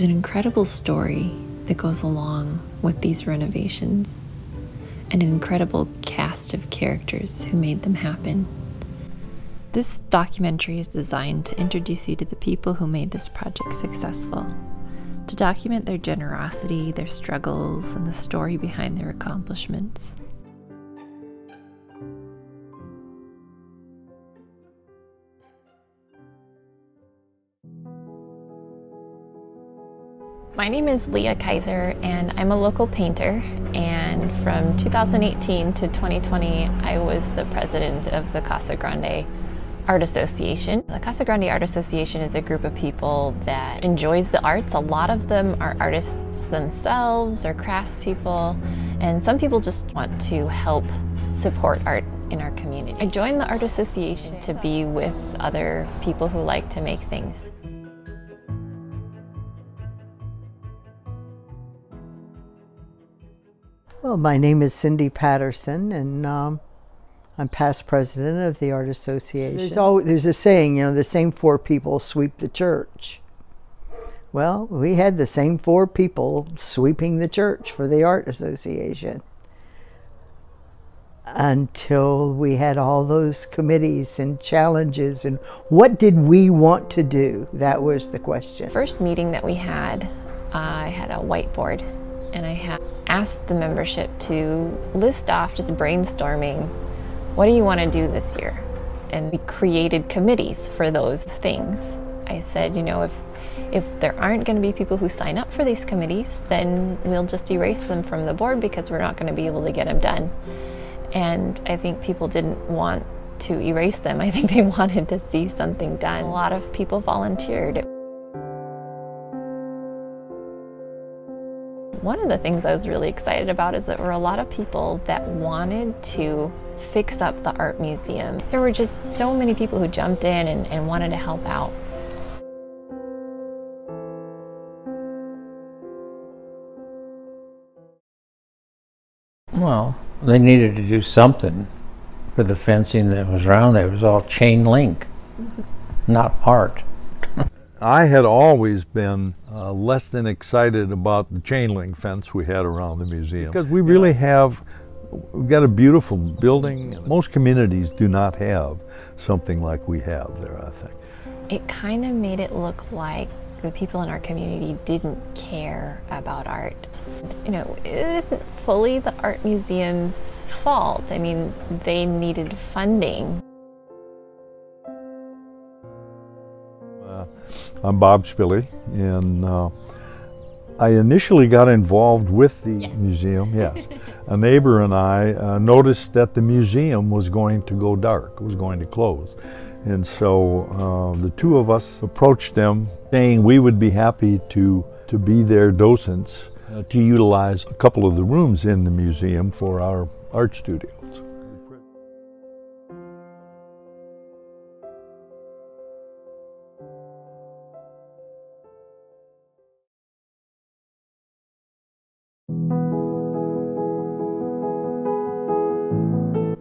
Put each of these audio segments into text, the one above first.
an incredible story that goes along with these renovations, and an incredible cast of characters who made them happen. This documentary is designed to introduce you to the people who made this project successful, to document their generosity, their struggles, and the story behind their accomplishments. My name is Leah Kiser, and I'm a local painter, and from 2018 to 2020 I was the president of the Casa Grande Art Association. The Casa Grande Art Association is a group of people that enjoys the arts. A lot of them are artists themselves or craftspeople, and some people just want to help support art in our community. I joined the Art Association to be with other people who like to make things. Well, my name is Cindy Patterson, and I'm past president of the Art Association. There's a saying, you know, the same four people sweep the church. Well, we had the same four people sweeping the church for the Art Association until we had all those committees and challenges, and what did we want to do? That was the question. First meeting that we had, I had a whiteboard, and I had asked the membership to list off, just brainstorming, what do you want to do this year? And we created committees for those things. I said, you know, if there aren't going to be people who sign up for these committees, then we'll just erase them from the board because we're not going to be able to get them done. And I think people didn't want to erase them. I think they wanted to see something done. A lot of people volunteered. One of the things I was really excited about is that there were a lot of people that wanted to fix up the art museum. There were just so many people who jumped in and wanted to help out. Well, they needed to do something for the fencing that was around there. It was all chain link, not art. I had always been less than excited about the chain link fence we had around the museum, because we really we've got a beautiful building. Most communities do not have something like we have there, I think. It kind of made it look like the people in our community didn't care about art. You know, it isn't fully the art museum's fault. I mean, they needed funding. I'm Bob Spilley, and I initially got involved with the museum. Yes. A neighbor and I noticed that the museum was going to go dark, was going to close. And so the two of us approached them saying we would be happy to be their docents to utilize a couple of the rooms in the museum for our art studios.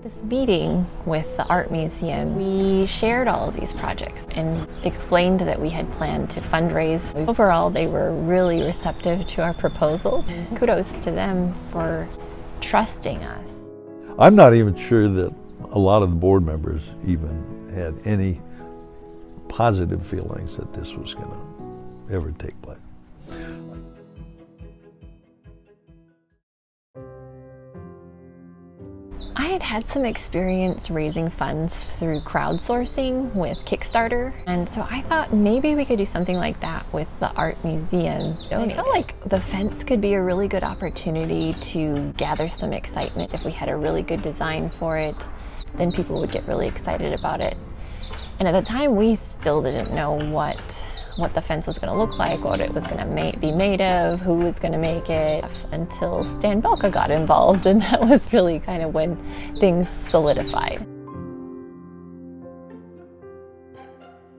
This meeting with the art museum, we shared all of these projects and explained that we had planned to fundraise. Overall, they were really receptive to our proposals. Kudos to them for trusting us. I'm not even sure that a lot of the board members even had any positive feelings that this was going to ever take place. I had some experience raising funds through crowdsourcing with Kickstarter, and so I thought maybe we could do something like that with the art museum. I felt like the fence could be a really good opportunity to gather some excitement. If we had a really good design for it, then people would get really excited about it. And at the time, we still didn't know what the fence was going to look like, what it was going to be made of, who was going to make it, until Stan Belka got involved, and that was really kind of when things solidified.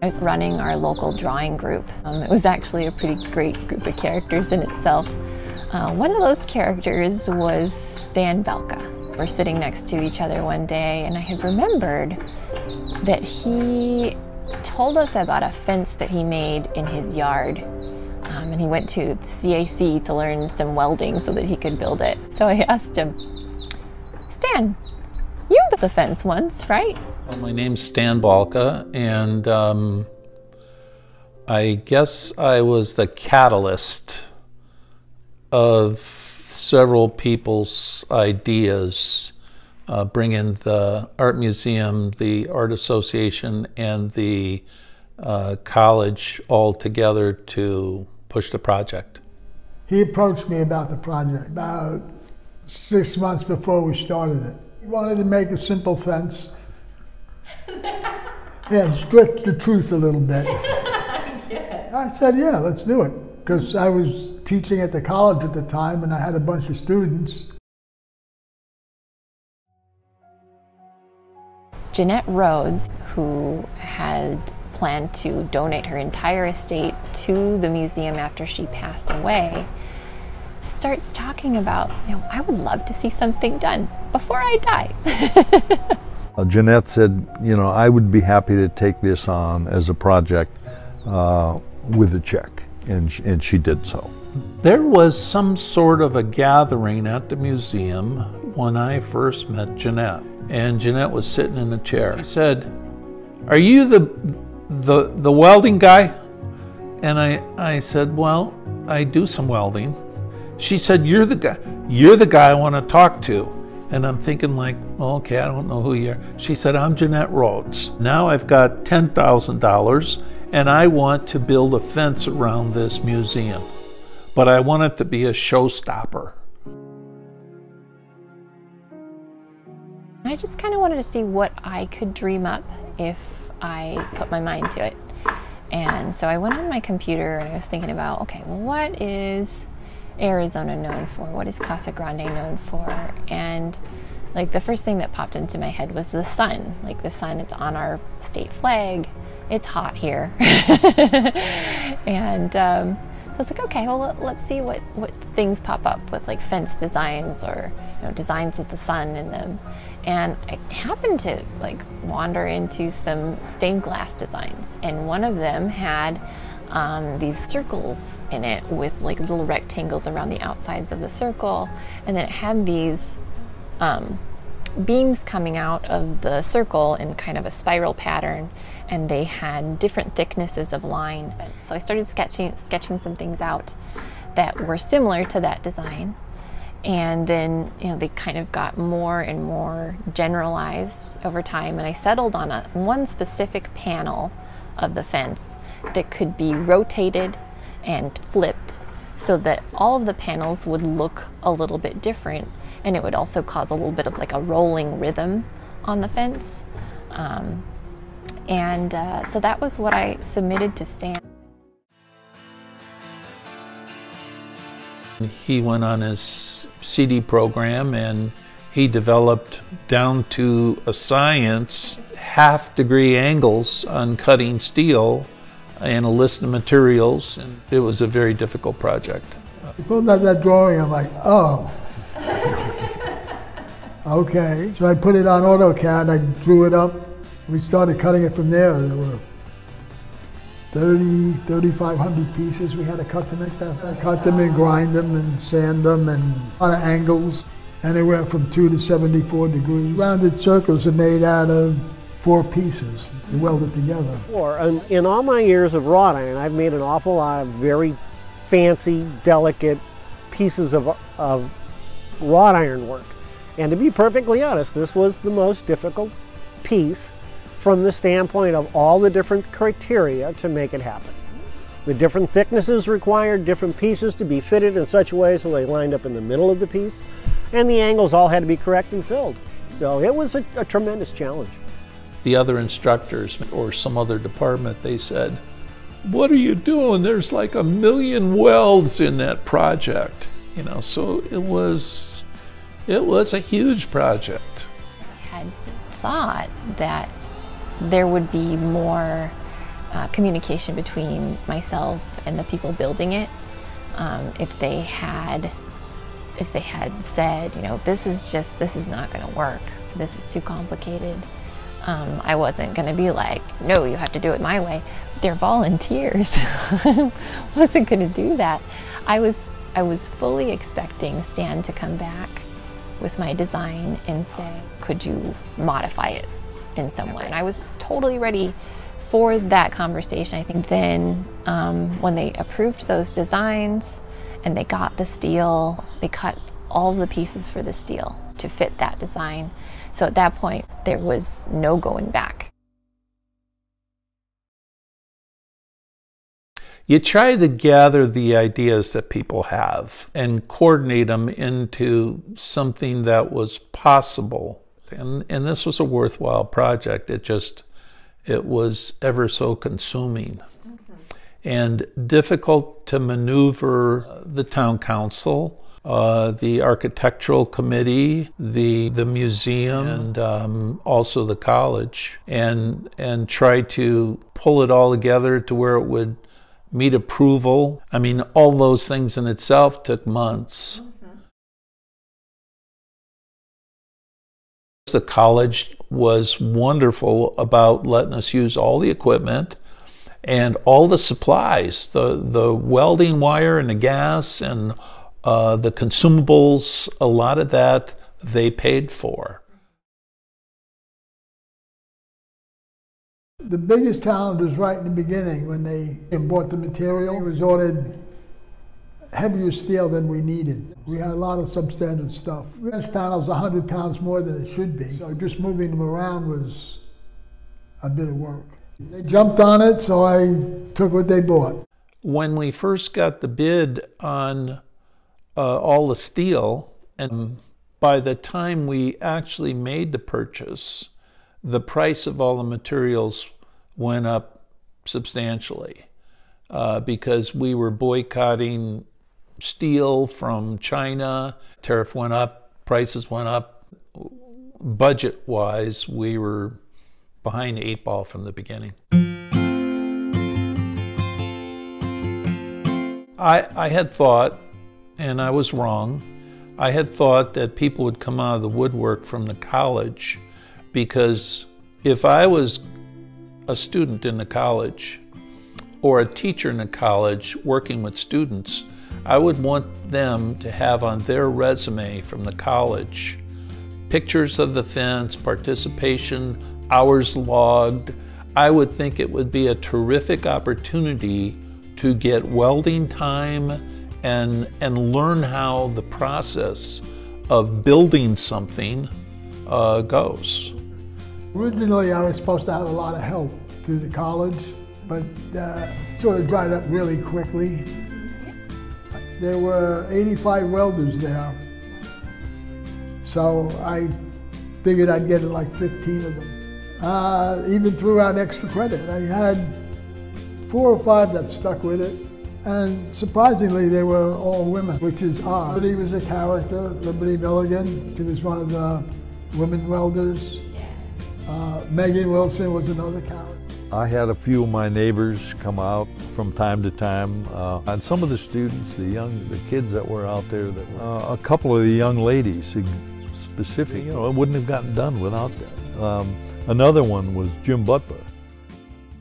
I was running our local drawing group. It was actually a pretty great group of characters in itself. One of those characters was Stan Belka. We're sitting next to each other one day, and I had remembered that he told us about a fence that he made in his yard and he went to CAC to learn some welding so that he could build it. So I asked him, Stan, you built a fence once, right? Well, my name's Stan Balka, and I guess I was the catalyst of several people's ideas, bringing the Art Museum, the Art Association, and the college all together to push the project. He approached me about the project about 6 months before we started it. He wanted to make a simple fence. Yeah, stretch the truth a little bit. I said, yeah, let's do it. Because I was teaching at the college at the time and I had a bunch of students. Jeanette Rhodes, who had planned to donate her entire estate to the museum after she passed away, starts talking about, I would love to see something done before I die. Jeanette said, I would be happy to take this on as a project with a check, and she did so. There was some sort of a gathering at the museum when I first met Jeanette, and Jeanette was sitting in a chair. She said, "Are you the welding guy?" And I said, "Well, I do some welding." She said, "You're the guy I want to talk to." And I'm thinking like, well, okay, I don't know who you are. She said, "I'm Jeanette Rhodes. Now I've got $10,000 and I want to build a fence around this museum, but I want it to be a showstopper." I just kind of wanted to see what I could dream up if I put my mind to it. And so I went on my computer and I was thinking about, okay, well, what is Arizona known for? What is Casa Grande known for? And like the first thing that popped into my head was the sun. Like the sun, it's on our state flag. It's hot here. And so I was like, okay, well, let's see what things pop up with like fence designs or designs with the sun in them. And I happened to like wander into some stained glass designs, and one of them had these circles in it with like little rectangles around the outsides of the circle, and then it had these beams coming out of the circle in kind of a spiral pattern, and they had different thicknesses of line. So I started sketching some things out that were similar to that design, and then they kind of got more and more generalized over time, and I settled on one specific panel of the fence that could be rotated and flipped so that all of the panels would look a little bit different, and it would also cause a little bit of like a rolling rhythm on the fence. So that was what I submitted to Stan. He went on his CD program and he developed down to a science half-degree angles on cutting steel and a list of materials, and it was a very difficult project. He pulled out that drawing, I'm like, oh. Okay, so I put it on AutoCAD, I drew it up, we started cutting it from there. There were 3,500 pieces we had to cut to make that. I cut them and grind them and sand them and on angles, and they went from 2 to 74 degrees. Rounded circles are made out of 4 pieces and welded together. In all my years of wrought iron, I've made an awful lot of very fancy, delicate pieces of wrought iron work. And to be perfectly honest, this was the most difficult piece from the standpoint of all the different criteria to make it happen. The different thicknesses required different pieces to be fitted in such a way so they lined up in the middle of the piece, and the angles all had to be correct and filled. So it was a tremendous challenge. The other instructors or some other department, they said, "What are you doing? There's like 1 million welds in that project." So it was a huge project. I had thought that there would be more communication between myself and the people building it if they had said, this is not going to work. This is too complicated. I wasn't going to be like, no, you have to do it my way. They're volunteers. I wasn't going to do that. I was fully expecting Stan to come back with my design and say, could you modify it in some way? And I was totally ready for that conversation. I think then when they approved those designs and they got the steel, they cut all the pieces for the steel to fit that design. So at that point, there was no going back. You try to gather the ideas that people have and coordinate them into something that was possible. And this was a worthwhile project. It was ever so consuming and difficult to maneuver the town council, the architectural committee, the museum, and also the college, and try to pull it all together to where it would meet approval. I mean, all those things in itself took months. The college was wonderful about letting us use all the equipment and all the supplies, the welding wire and the gas and the consumables. A lot of that they paid for. The biggest challenge was right in the beginning when they bought the material. It was ordered heavier steel than we needed. We had a lot of substandard stuff. Wrench panels 100 pounds more than it should be, so just moving them around was a bit of work. They jumped on it, so I took what they bought. When we first got the bid on all the steel, and by the time we actually made the purchase, the price of all the materials went up substantially because we were boycotting steel from China. Tariff went up, prices went up. Budget-wise, we were behind the 8 ball from the beginning. I had thought, and I was wrong, I had thought that people would come out of the woodwork from the college, because if I was a student in the college or a teacher in the college working with students, I would want them to have on their resume from the college pictures of the fence, participation, hours logged. I would think it would be a terrific opportunity to get welding time and learn how the process of building something goes. Originally, I was supposed to have a lot of help through the college, but sort of dried up really quickly. There were 85 welders there, so I figured I'd get like 15 of them. Even threw out extra credit. I had 4 or 5 that stuck with it, and surprisingly, they were all women, which is odd. Liberty was a character, Liberty Milligan. She was one of the women welders. Megan Wilson was another character. I had a few of my neighbors come out from time to time, and some of the students, the kids that were out there, a couple of the young ladies, specific, it wouldn't have gotten done without that. Another one was Jim Butler.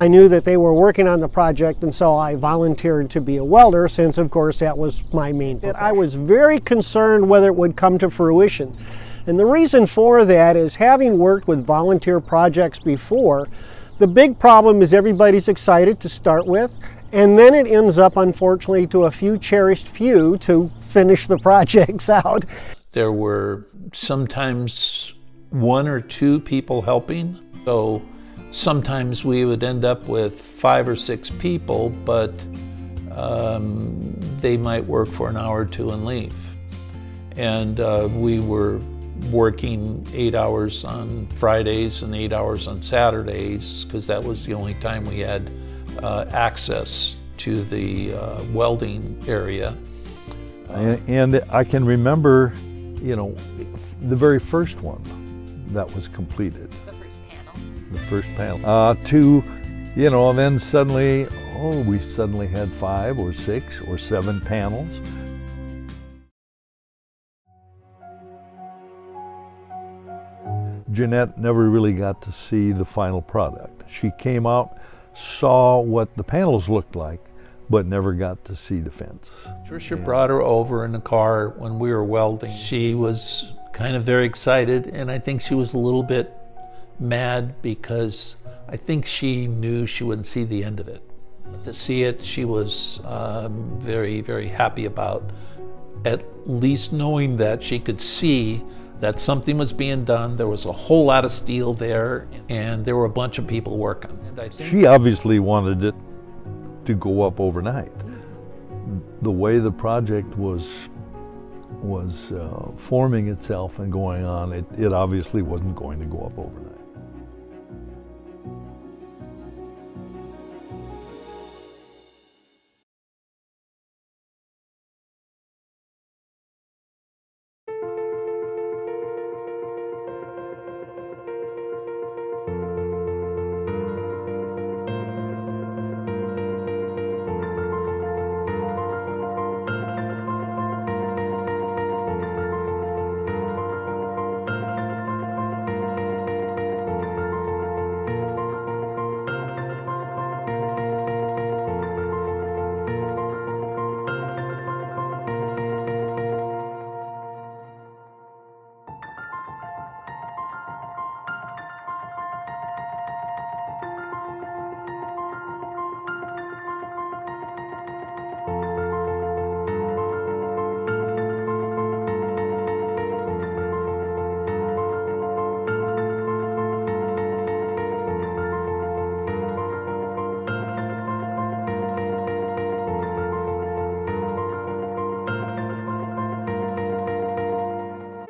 I knew that they were working on the project, and so I volunteered to be a welder, since of course that was my main profession. I was very concerned whether it would come to fruition. And the reason for that is, having worked with volunteer projects before, the big problem is everybody's excited to start with, and then it ends up, unfortunately, to a few cherished few to finish the projects out. There were sometimes 1 or 2 people helping, so sometimes we would end up with 5 or 6 people, but they might work for an hour or 2 and leave. And we were working 8 hours on Fridays and 8 hours on Saturdays, because that was the only time we had access to the welding area. And I can remember, the very first one that was completed. The first panel. The first panel. And then suddenly, we suddenly had 5 or 6 or 7 panels. Jeanette never really got to see the final product. She came out, saw what the panels looked like, but never got to see the fence. Tricia brought her over in the car when we were welding. She was kind of very excited, and I think she was a little bit mad because I think she knew she wouldn't see the end of it. To see it, she was very, very happy about, at least knowing that she could see that something was being done. There was a whole lot of steel there, and there were a bunch of people working. And I think she obviously wanted it to go up overnight. The way the project was forming itself and going on, it obviously wasn't going to go up overnight.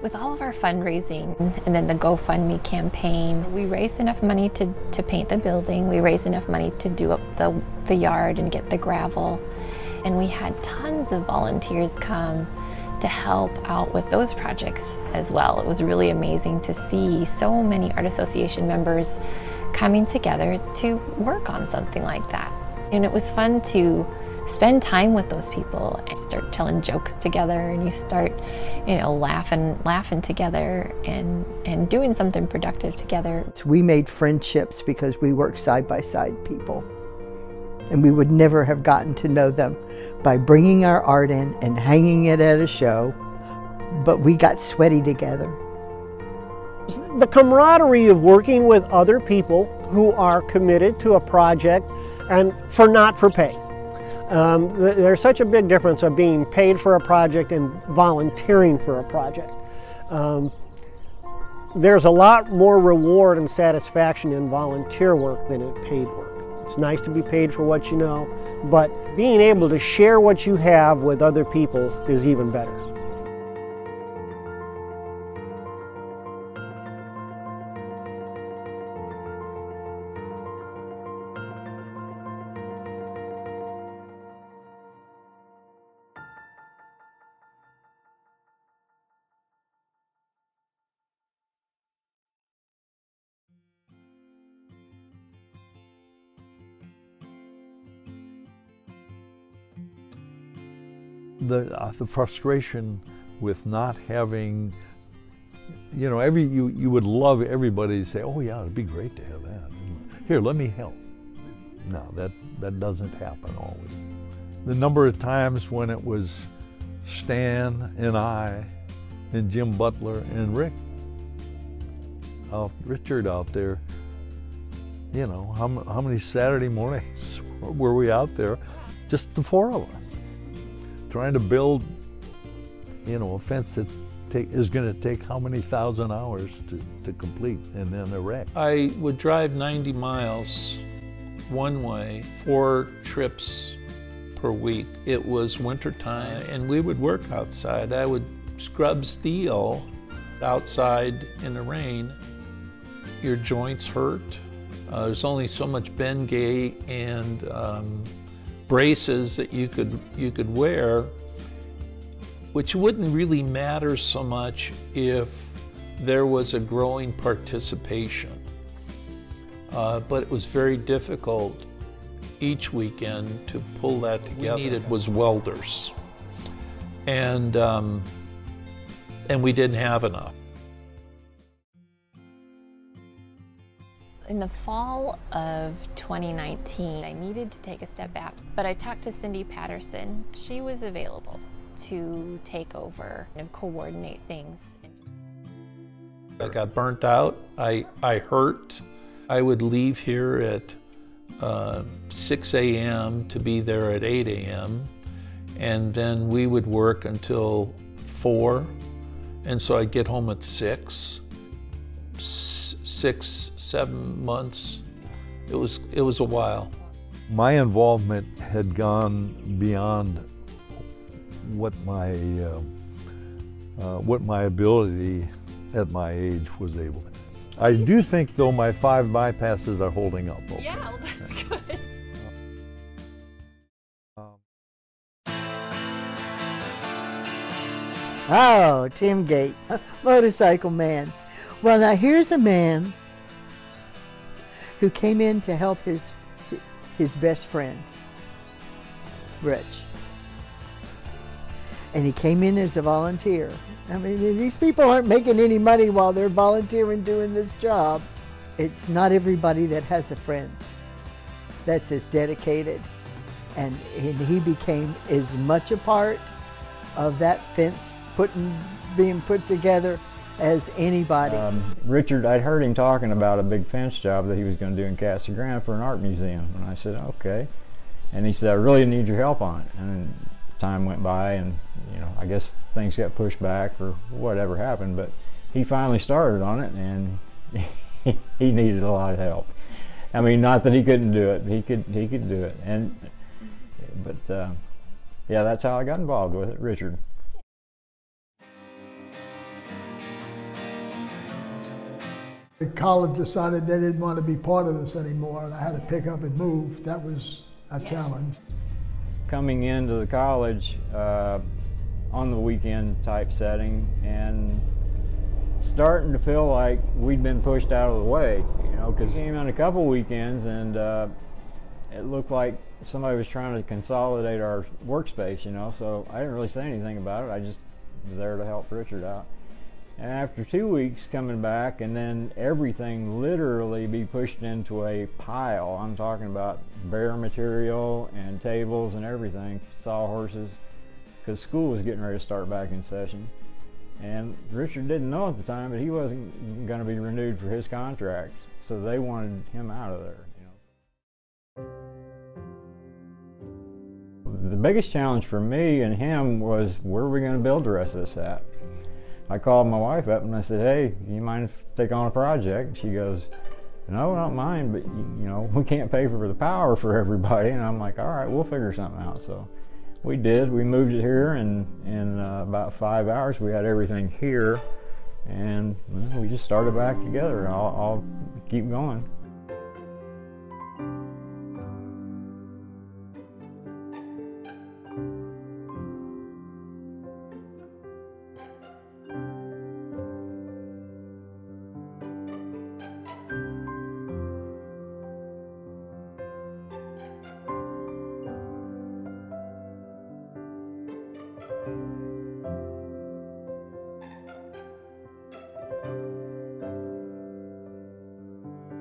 With all of our fundraising and then the GoFundMe campaign, we raised enough money to paint the building. We raised enough money to do up the yard and get the gravel. And we had tons of volunteers come to help out with those projects as well. It was really amazing to see so many Art Association members coming together to work on something like that. And it was fun to spend time with those people and start telling jokes together, and you start, you know, laughing together and doing something productive together. We made friendships because we worked side by side people, and we would never have gotten to know them by bringing our art in and hanging it at a show, but we got sweaty together. The camaraderie of working with other people who are committed to a project and not for pay. There's such a big difference of being paid for a project and volunteering for a project. There's a lot more reward and satisfaction in volunteer work than in paid work. It's nice to be paid for what you know, but being able to share what you have with other people is even better. The frustration with not having, you know, you would love everybody to say, oh yeah, it'd be great to have that. Here, let me help. No, that doesn't happen always. The number of times when it was Stan and I and Jim Butler and Richard out there, you know, how many Saturday mornings were we out there, just the four of us, trying to build, you know, a fence that is going to take how many thousand hours to complete and then erect. I would drive 90 miles one way, 4 trips per week. It was wintertime and we would work outside. I would scrub steel outside in the rain. Your joints hurt. There's only so much Bengay and braces that you could wear, which wouldn't really matter so much if there was a growing participation. But it was very difficult each weekend to pull that together. What we needed was welders, and we didn't have enough. In the fall of 2019, I needed to take a step back, but I talked to Cindy Patterson. She was available to take over and coordinate things. I got burnt out. I hurt. I would leave here at 6 a.m. to be there at 8 a.m. and then we would work until 4, and so I'd get home at 6. 6, 7 months. It was a while. My involvement had gone beyond what my ability at my age was able to. I do think, though, my 5 bypasses are holding up. Okay. Yeah, well, that's good. Oh, Tim Gates, motorcycle man. Well, now here's a man who came in to help his best friend, Rich. And he came in as a volunteer. I mean, these people aren't making any money while they're volunteering doing this job. It's not everybody that has a friend that's as dedicated. And he became as much a part of that fence being put together as anybody. Richard, I'd heard him talking about a big fence job that he was going to do in Casa Grande for an art museum. And I said, okay. And he said, I really need your help on it. And time went by, and you know, I guess things got pushed back or whatever happened, but he finally started on it, and he needed a lot of help. I mean, not that he couldn't do it, he could do it. But yeah, that's how I got involved with it, Richard. The college decided they didn't want to be part of this anymore, and I had to pick up and move. That was a challenge. Coming into the college on the weekend type setting and starting to feel like we'd been pushed out of the way, you know, because we came on a couple weekends and it looked like somebody was trying to consolidate our workspace, you know, so I didn't really say anything about it. I just was there to help Richard out. And after 2 weeks coming back, and then everything literally be pushed into a pile. I'm talking about bare material and tables and everything, sawhorses, because school was getting ready to start back in session. And Richard didn't know at the time, but he wasn't going to be renewed for his contract, so they wanted him out of there. You know. The biggest challenge for me and him was, where are we going to build the rest of this at? I called my wife up and I said, hey, you mind if I take on a project? And she goes, no, I don't mind, but you know, we can't pay for the power for everybody. And I'm like, all right, we'll figure something out. So we did. We moved it here, and in about 5 hours we had everything here, and well, we just started back together. I'll keep going.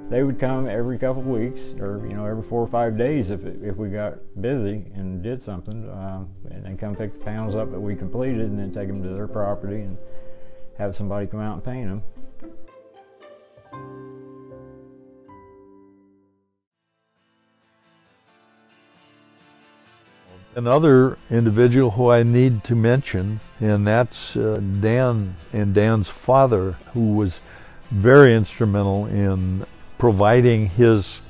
They would come every couple of weeks, or you know, every 4 or 5 days if we got busy and did something, and then come pick the panels up that we completed, and then take them to their property and have somebody come out and paint them. Another individual who I need to mention, and that's Dan and Dan's father, who was very instrumental in providing his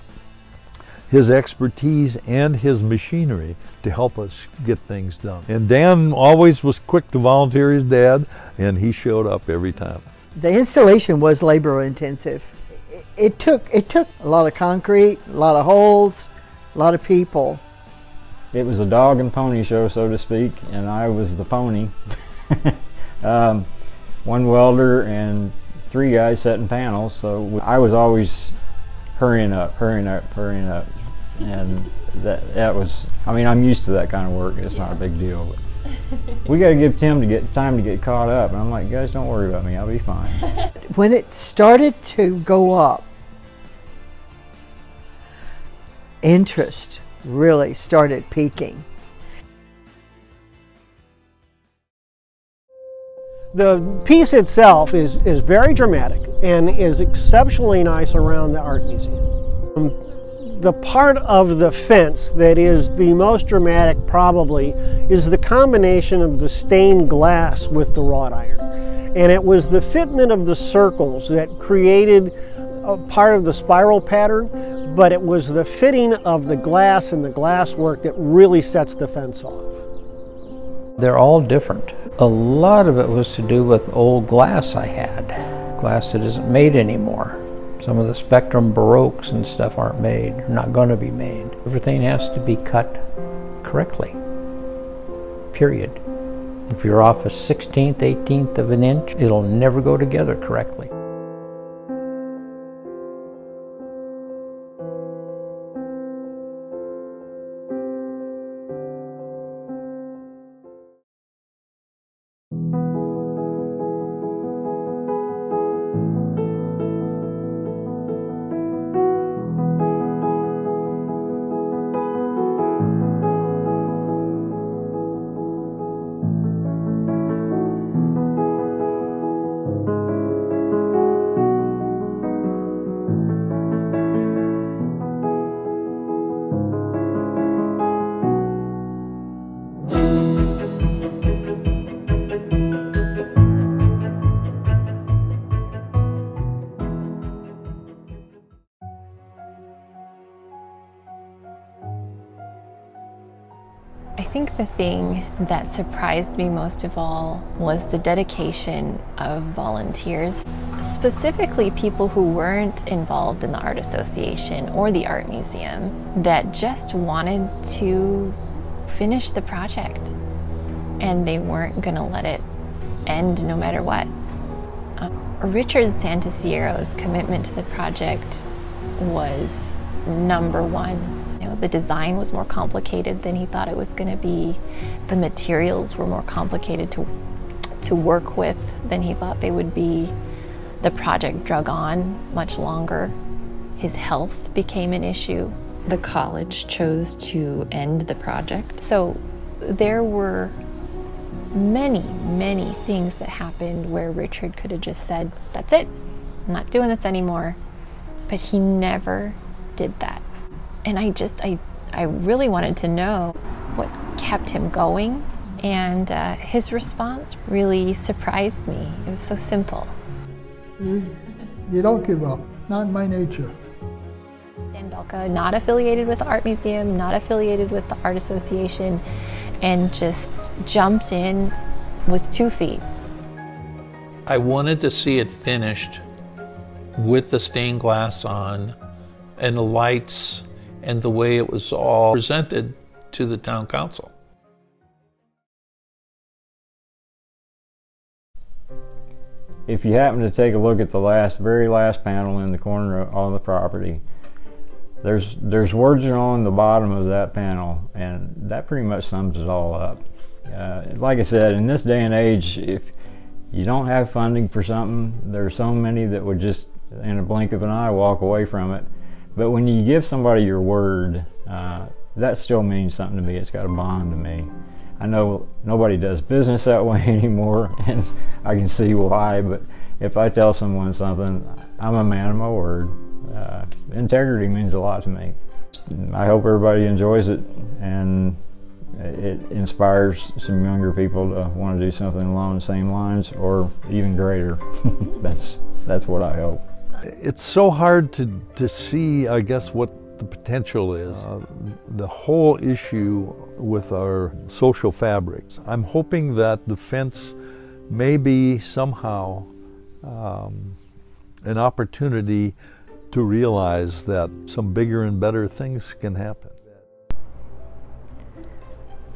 expertise and his machinery to help us get things done. And Dan always was quick to volunteer his dad, and he showed up every time. The installation was labor intensive. It took a lot of concrete, a lot of holes, a lot of people. It was a dog and pony show, so to speak, and I was the pony. One welder and 3 guys setting panels, so I was always hurrying up, and that was, I mean, I'm used to that kind of work. It's not a big deal, but we got to give Tim time to get caught up, and I'm like, guys, don't worry about me, I'll be fine. When it started to go up, interest really started peaking. The piece itself is very dramatic and is exceptionally nice around the art museum. The part of the fence that is the most dramatic probably is the combination of the stained glass with the wrought iron. And it was the fitment of the circles that created a part of the spiral pattern, but it was the fitting of the glass and the glass work that really sets the fence off. They're all different. A lot of it was to do with old glass I had, glass that isn't made anymore. Some of the Spectrum Baroques and stuff aren't made, are not going to be made. Everything has to be cut correctly, period. If you're off a 16th, 18th of an inch, it'll never go together correctly. I think the thing that surprised me most of all was the dedication of volunteers, specifically people who weren't involved in the art association or the art museum, that just wanted to finish the project and they weren't going to let it end no matter what. Richard Santasiero's commitment to the project was #1. The design was more complicated than he thought it was going to be. The materials were more complicated to work with than he thought they would be. The project drug on much longer. His health became an issue. The college chose to end the project. So there were many, many things that happened where Richard could have just said, that's it, I'm not doing this anymore. But he never did that. And I really wanted to know what kept him going, and his response really surprised me. It was so simple. You don't give up, not in my nature. Stan Belka, not affiliated with the art museum, not affiliated with the art association, and just jumped in with 2 feet. I wanted to see it finished with the stained glass on and the lights and the way it was all presented to the town council. If you happen to take a look at the very last panel in the corner on the property, there's words on the bottom of that panel, and that pretty much sums it all up. Like I said, in this day and age, if you don't have funding for something, there's so many that would just, in a blink of an eye, walk away from it. But when you give somebody your word, that still means something to me. It's got a bond to me. I know nobody does business that way anymore, and I can see why, but if I tell someone something, I'm a man of my word. Integrity means a lot to me. I hope everybody enjoys it, and it inspires some younger people to want to do something along the same lines, or even greater. That's what I hope. It's so hard to see, I guess, what the potential is. The whole issue with our social fabrics. I'm hoping that the fence may be somehow an opportunity to realize that some bigger and better things can happen.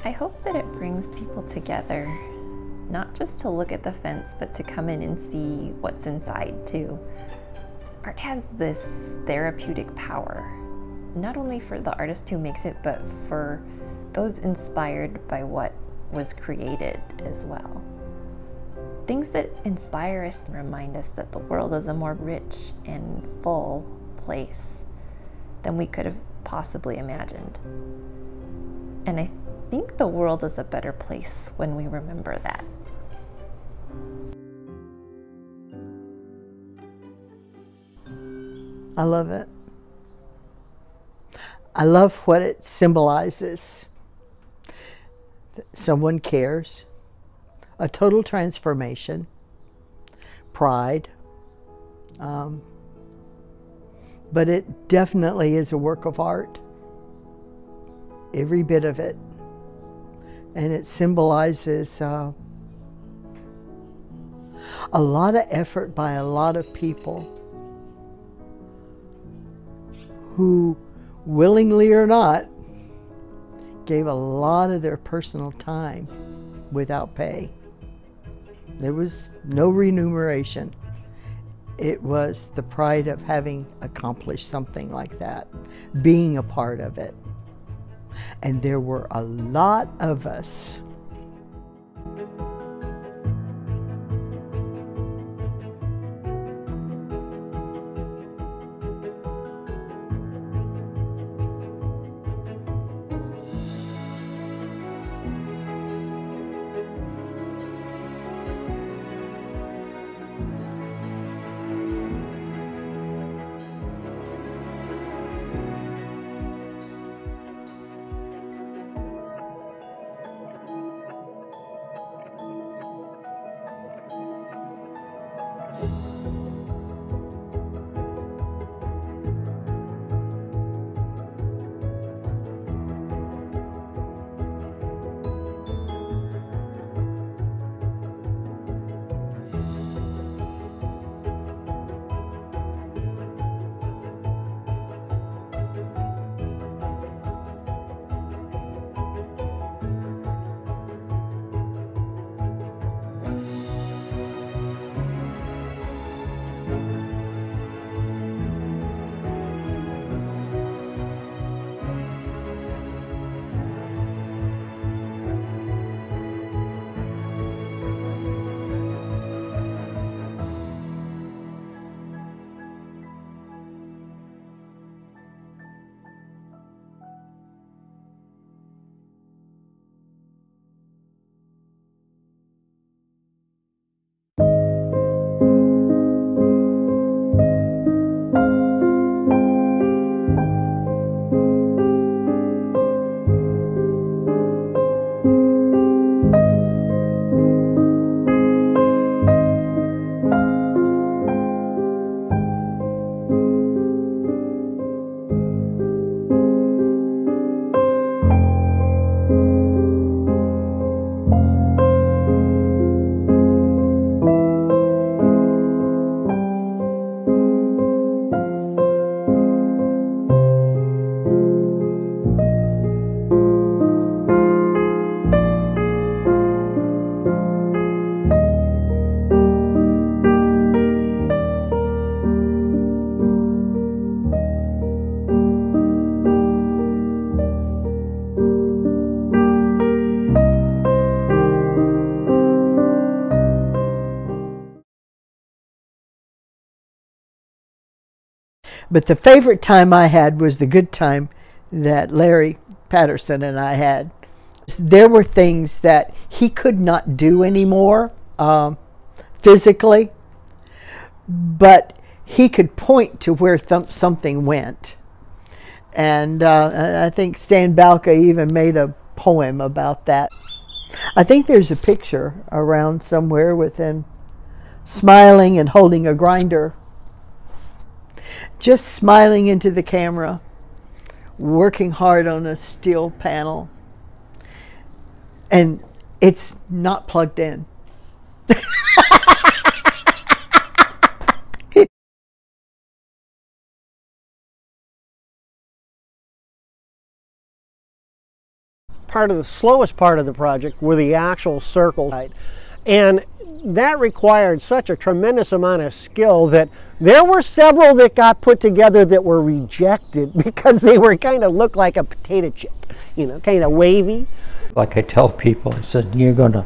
I hope that it brings people together, not just to look at the fence, but to come in and see what's inside too. Art has this therapeutic power, not only for the artist who makes it, but for those inspired by what was created as well. Things that inspire us and remind us that the world is a more rich and full place than we could have possibly imagined. And I think the world is a better place when we remember that. I love it. I love what it symbolizes. Someone cares, a total transformation, pride, but it definitely is a work of art, every bit of it, and it symbolizes a lot of effort by a lot of people who, willingly or not, gave a lot of their personal time without pay. There was no remuneration. It was the pride of having accomplished something like that, being a part of it. And there were a lot of us. But the favorite time I had was the good time that Larry Patterson and I had. There were things that he could not do anymore physically, but he could point to where something went. And I think Stan Balka even made a poem about that. I think there's a picture around somewhere with him smiling and holding a grinder, just smiling into the camera, working hard on a steel panel, and it's not plugged in. Part of the slowest part of the project were the actual circles, and that required such a tremendous amount of skill that there were several that got put together that were rejected because they were kind of looked like a potato chip, you know, kind of wavy. Like I tell people, I said, you're gonna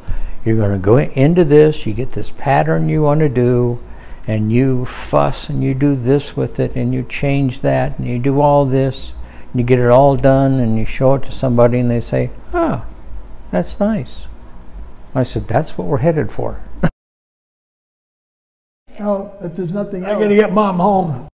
go into this, you get this pattern you want to do, and you fuss and you do this with it and you change that and you do all this. You get it all done and you show it to somebody and they say, "Ah, that's nice." I said, "That's what we're headed for." Well, if there's nothing else, I gotta get Mom home.